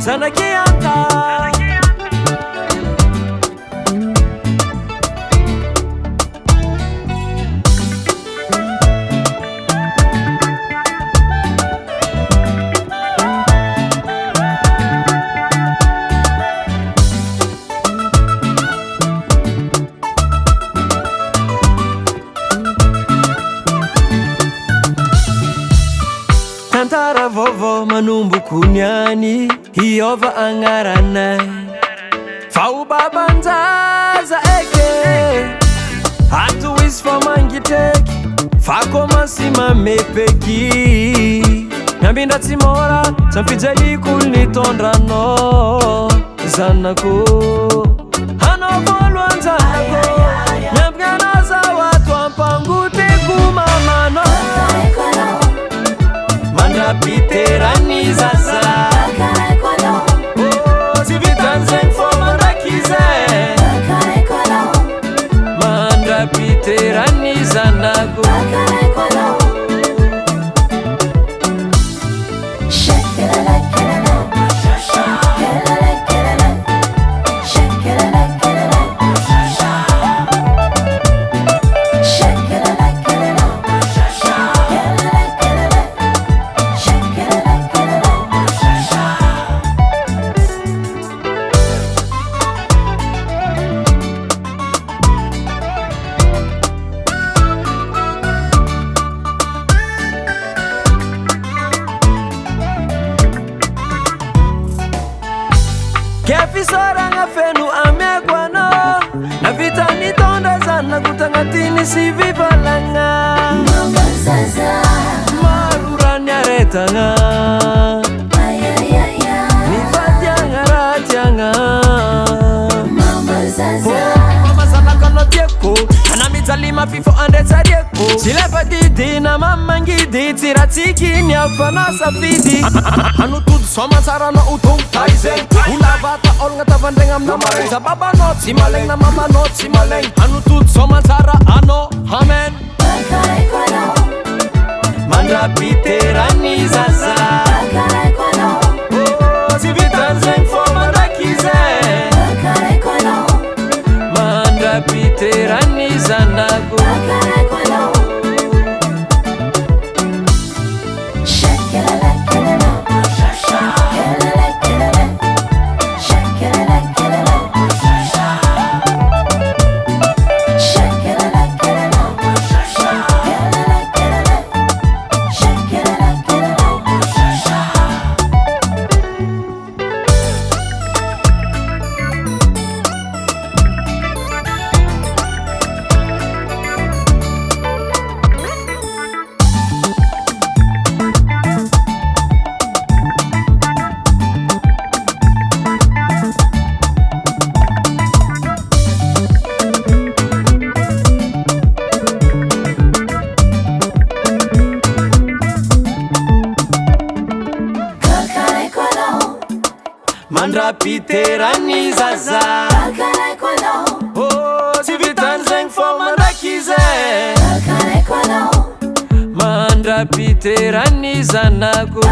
zanakianta tantara vovo manomboky niany hiova agnaranay fa o babanjaza eke ato izy fa mangitreky fa komansy mamepeky miambindra tsy mora tsy ampijaliko olo nitondranao zanako anao voalohanjanako miambiganaza ho ato ampangoteko mamanao mandrapiterany zaza tsy vitan'zegny fô mandrakizay mandrapiterany zanako Kefisoragna feno amiako anao navita nitondra zanako tagnatiny sy vivalagna maro raha niaretagna nifatiagna raha tiagna mamazanaka tiako anamijaly mafifo andretsariako tsy lefa didina mamangidy tsy raha tsikiny afana safidy anotody somansaranao utongtaizay ulavata olgna tavandregna amina maregny zababanao tsy malegny na mamanao tsy malegny anotody somansara anao amen mandrapiterany zaza tsy vitan'zegny fô mandrakizay mandrapiterany zanako mandrapiterany zaza tsy vitan'zegny fô mandrakizay mandrapiterany zanako